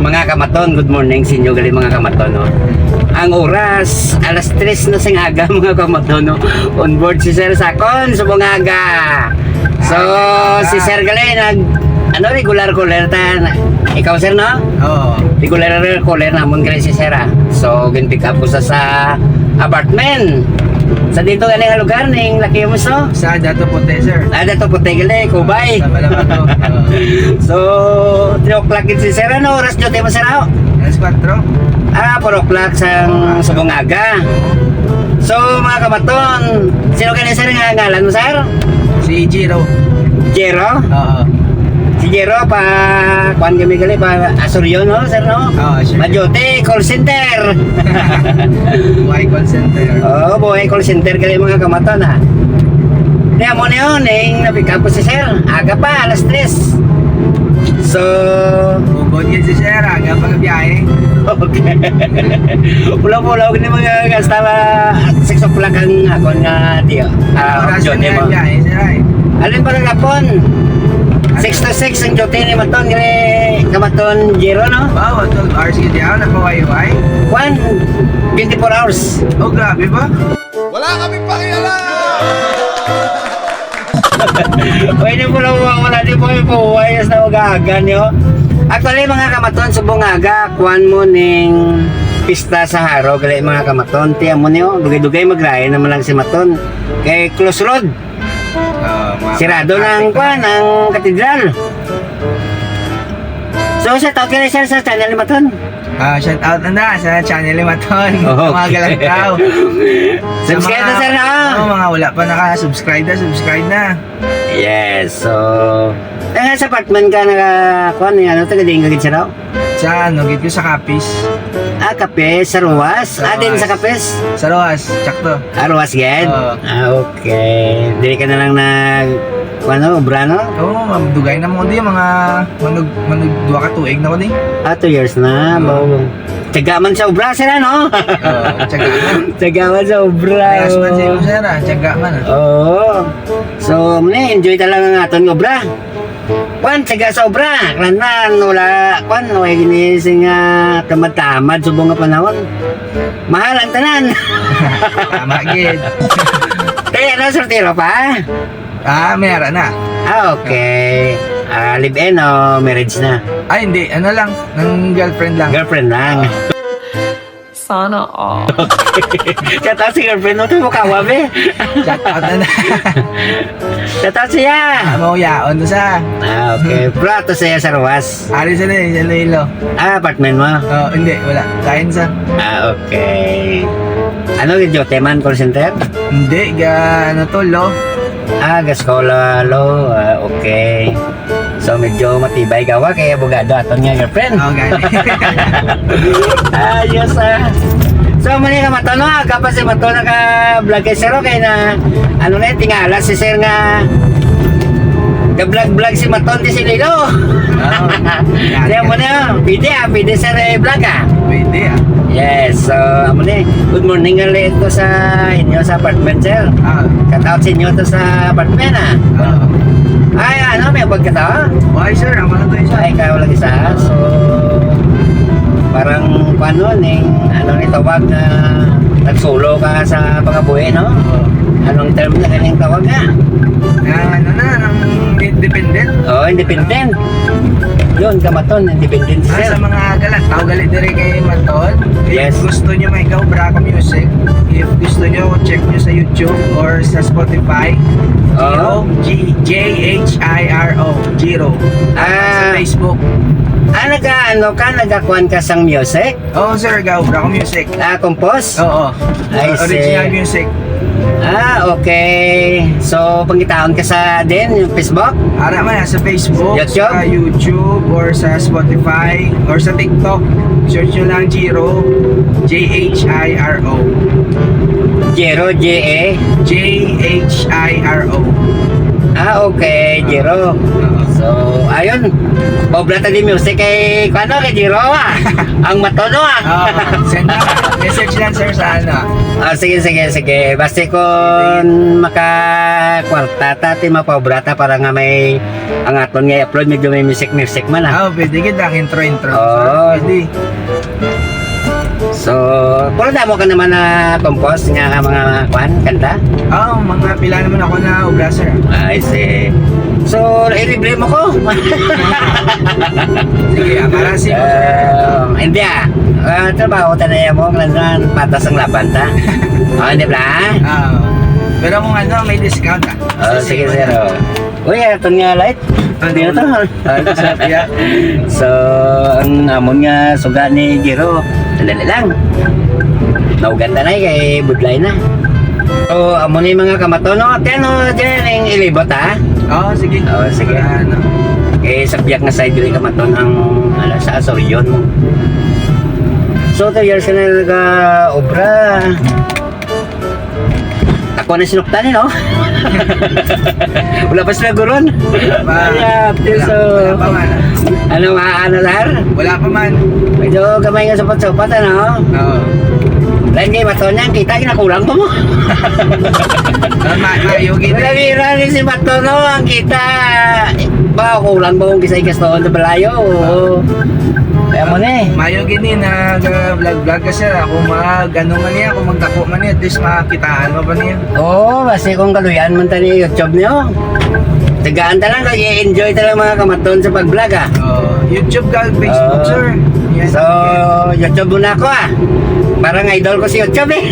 Mga kamaton, good morning sa inyo gali mga kamaton, no? Ang oras, alas 3 na sing aga mga kamaton, no? On board si Sir Sakon sa bungaga. So, si Sir gali regular caller ta. Ikaw Sir, no? Oo. Regular caller namon gali si Sir, ah. So, gin-pick up ko sa apartment. Sa dito gali nga lugar ning Laki mo so. Sa Dato Puti, sir. Dato Puti gali, Kubay. Sa Malaman to. So, 3 o'clock din si Sir, ano oras dito mo Sir? Alas 4. 4 o'clock sa bungaga. So, mga kamaton, sino kayo Sir nga ngalan mo Sir? Si Jiro. Jero? Oo. Si Jero kuan kami gali pa Asuryo, no Sir, no? Oo, sure. Majote, call center. Y call center. Oh, boy, call center gali mga kamaton, ha. Kaya mo na yun, na-pick up ko si Sir. Aga pa, alas 3. So, Ubod yun si sir. Aga pag biyahe. okay. Pulaw-pulaw ni mga gasta 6 o'clock ang ako nga diyo. Oras Jote na mo. biyahe, sir. Alin pa ng kapon? 6 to 6 ang jote ni Maton. Kamaton Jero, no? Wow, 12 hours yun diyan. Nagpa-YY. 24 hours. Oh, grabe ba? Wala kaming pakialam! Pwede mo lang wala din po yung puwayas na mag-aagan nyo. Actually mga kamaton sa bungaga, kuhan mo ning pista sa haro, gali mga kamaton. Tiyan mo niyo, dugay-dugay magrahe naman lang si Maton. Kay close road. Sirado ng kuhan, ng katedral. So sa tao kaya Sir sa channel ni Maton. Shout out na sa channel ni Maton. Oh, Mga okay. galangkaw. Subscribe na Sir na. Mga wala pa naka-subscribe na. Yes, so sa apartment ka nakakuha na ano, taga-ding kagit siya raw? Sa git ko sa Kapis. Kape, sa Ruwas? Din sa Kapes? Sa Rojas, tsakto. Ruwas yan? Oo. Okay. Dili ka na lang brano? Oo, dugay na mo di mga manog 2 ka tuig na ko di. 2 years na. Tiyaga man sa obra sila, no? Oo, tsaga man. Tiyaga man sa obra. Ayos man sa'yo, sir, tsaga man. Oo. So, enjoy talaga nga aton nga obra. Tiyaga sa obra. Klanan, wala ginising tamad-tamad subong nga panahon. Mahal ang tanan. Tama, gid. Sortiro pa? Mayara na. Okay. Live-in o marriage na? Ay, hindi. Ano lang. Ng girlfriend lang. Girlfriend lang. Sana all. Kata si girlfriend mo ito mukha wabe. Shout out na. Kata siya. Mau yaon to sa. Okay. Prato siya sa Ruwas. Ari sa Iloilo. Apartment mo? Hindi. Wala. Kain sa. Okay. Ano yung Joteman call center? Hindi. Ano to, lo. Gaskola lo. Okay. So medyo matibay gawa kaya abogado aton nga girlfriend. Gani. Ayos So mali ka Maton, no? Kapag si Maton naka-vlog kay Sir, okay na tingala si Sir nga ka-vlog si Maton di si Lilo. Kaya mo na, pwede Sir vlog Pwede Yes, so good morning ulit to sa inyo sa apartment Sir. Cut-out sa inyo to sa apartment Ay, may pagkata? Why sir, ako na to isa. Ay, ikaw lang isa. So, parang tawag na nag-solo ka sa pangabuhi, no? Anong term na kanyang tawag nga? Ng independent. Independent. Yun, Kamaton, independent Sa sir. mga tao galit din kay Maton. Yes. If gusto nyo may Braka Music, if gusto nyo, check nyo sa YouTube or sa Spotify. Jhiro. Jiro. Sa Facebook. Nagakuan ka sang music? Oo sir, Braka Music. Compose? Oo. Original see. music. Okay. So, pangitaon ka sa yung Facebook? Ara man sa Facebook, YouTube? sa YouTube, or sa Spotify, or sa TikTok. Search nyo lang Jiro. Jhiro. Jero, J-E? Jhiro. Okay, Jiro. So, ayun. Pobrata di music kay kay Jiro ah. Ang matono ah. Send na. Message lang sir sa ano. Sige. Basta kung makakwarta tati mapobrata para nga may ang aton nga upload medyo may music man ah. Pwede kita ang intro. Oo. Pwede. So, puro damo ka naman na compose nga mga kanta? Mga pila naman ako na obra sir. I see. So, i-libre mo ko. Sige, para si Hindi ah. Trabaho tanaya mo, nandan patas ang laban ta. Hindi ba? Pero kung ano, may discount Sige sir. Uy, ito nga light. Hindi na to. So, ang amon nga suga ni Jiro, sandali lang. Nauganda na kay budlay na. So, amon ni mga kamaton, no? Tiyan, dyan ang ilibot ha? Sige. Sige. Sa biyak nga side dili kamaton ang sa Asoryon mo. So, 2 years na nag-obra. Ako na sinuktan no? Wala pa sila guron. Wala pa man. Ano sir? Wala pa man. Medyo gamay nga sapat-sapat ano? Lain kayo Mato niya, kita kinakulang pa mo. Mayugi Wala bira ni si Mato no, ang kita. Kulang ba kung kisay-kas noon sa balayo? Kaya mo na Mayugi ni nag-vlog ka sir. Kung mag-ano man niya, kung magdako man niya, at least makitaan mo pa niya. Basta kung kaluyan man tani YouTube niyo. Tagaan talang kaya enjoy talang mga kamaton sa pag-vlog ah. YouTube ka, Facebook sir. Yan. So, YouTube muna ako ah. Parang idol ko si YouTube eh.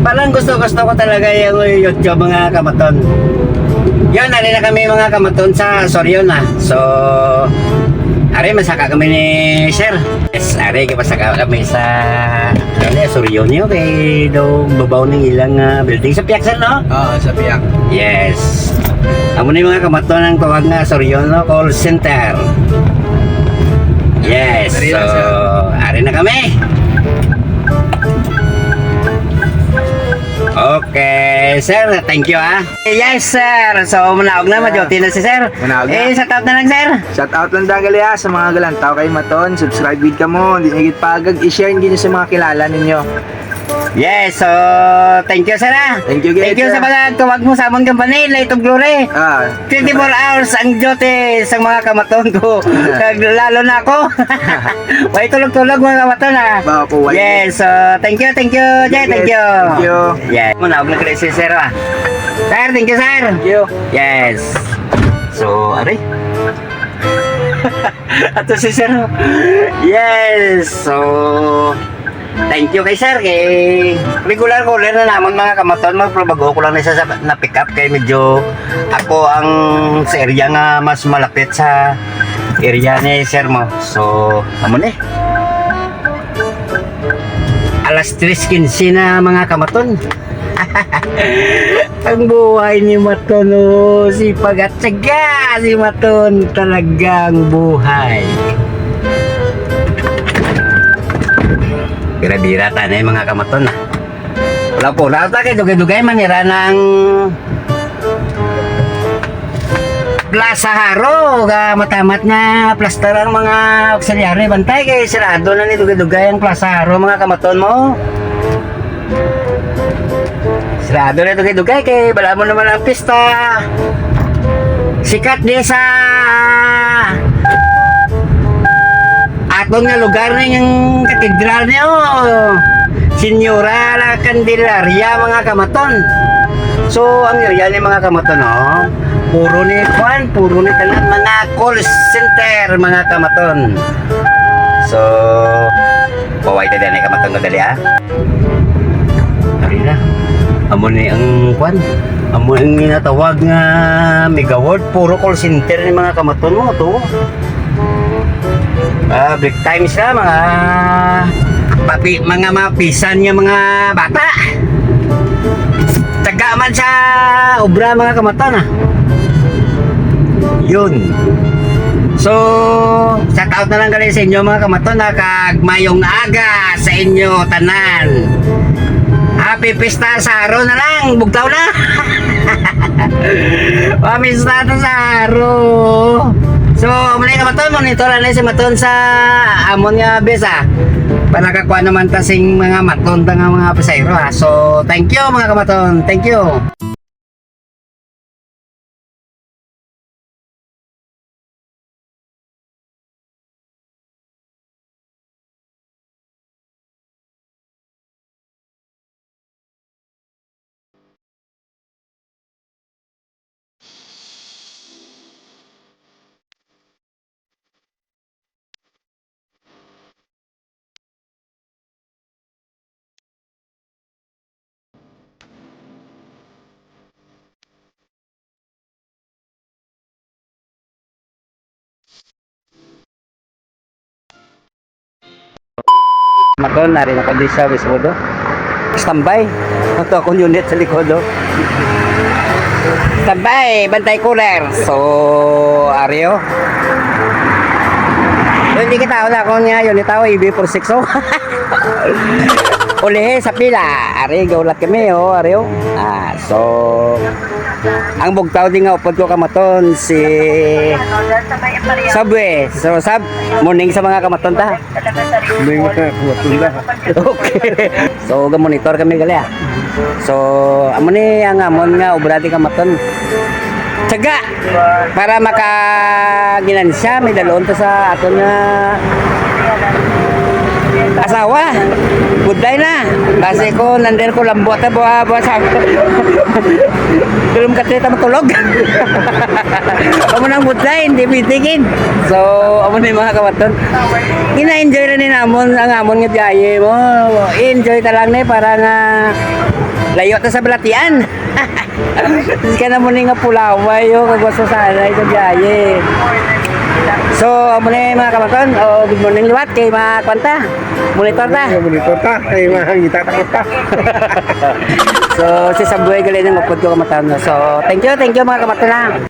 Parang gusto ko talaga yung YouTube mga kamaton. Yun, nari na kami mga kamaton sa Soryon ah. So, ari masaka kami ni Sir. Yes, ari masaka kami sa Soryon yun kay daw babaw ng ilang building sa Piaksan no? Sa Piak. Yes. Amo na yung mga kamaton ang tawag nga Soryon no? Call Center. Yes, so ari na kami. Okay, sir, thank you ah. Yes, sir. So, manaog na, majuti na si sir. Manaog na. Shout out na lang, sir. Shout out lang dagali sa mga galantaw kay Maton. Subscribe vid ka mo. Hindi higit pagag. I-share nyo sa mga kilala ninyo. Yes, so, thank you, sir ah. Thank you, guys. Thank you sa pagkawag mo sa among company, Light of Glory. 24 hours ang duty sa mga kamaton ko. Lalo na ako. May tulog-tulog mga kamaton ah. Yes, so, thank you, Jay, thank you. Thank you. Yes. Manaog na kaya si sir ah. Sir, thank you, sir. Thank you. Yes. So, aray. Ato si sir. Yes. So, thank you kay sir. Kay regular na naman mga kamaton. Magprobago ko lang na isa na pick up. Kay medyo ako ang sa area nga mas malapit sa area ni sir mo. So, amon eh. Alas 3:15 na mga kamaton. Ang buhay ni Maton, sipag at tsaga si Maton, talagang buhay. Bira-bira tanay mga kamaton ah. Wala po, kay dugay-dugay manira ng Plaza Haro, matamat na plaster ang mga auxiliary bantay kay sirado na ni dugay-dugay ang Plaza Haro mga kamaton mo. Sirado na dugay-dugay kay bala mo naman ang pista. Sikat di sa atong nga lugar na yung katedral niyo. Senyora la Candelaria mga kamaton. So ang area ni mga kamaton puro ni tanan mga call center mga kamaton. So paway ta dali kamaton ko dali Ari na. Amo ni ang kwan. Amo ang ginatawag nga megawatt puro call center ni mga kamaton mo to. Break times na mga mapisan niya mga bata. Taga man sa obra mga kamaton Yun. So, shout out na lang gali sa inyo mga kamaton kag mayong aga sa inyo tanan. Happy Pista sa araw na lang, bugtaw na. Mamis natin sa haro. So, muli ka maton, monitor na si maton sa amon nga besa. Para kakuha naman tasing mga maton ta nga mga pasayro ha. So, thank you mga kamaton. Thank you. Maton, narin ako di sa Wiswodo. Standby. Ito akong unit sa likodo. Standby, bantay cooler. So, Ario. So, hindi kita wala akong nga unit ako, EB460. Ulihe sa pila. Ari, gaulat kami, Ario. So, ang bugtaw din nga upod ko kamaton si Subway. So, morning sa mga kamaton ta. Okay. So, monitor kami gali ah. So, amo ni ang amon nga ubrati kamaton. Tsaga para makaginansya may dalon ta sa aton nga asawa. Good day na. Kasi ko nandir ko lambot na buha sa belum katita matulog. Amo nang good day, hindi bitigin. So, amo ni mga kawaton. Ina-enjoy rin namon ang amon nga biyahe mo. Enjoy ta lang ni para nga layo ta sa balatian. Kasi na mo ni nga pulaway yo kagwaso sana ito biyahe. So, amo ni mga kawaton, good morning liwat kay mga kwanta. Monitor ta. Monitor ta, ay mahangita takot ta. So, si Subway gali nang upod ko kamatan. So, thank you mga kamatan.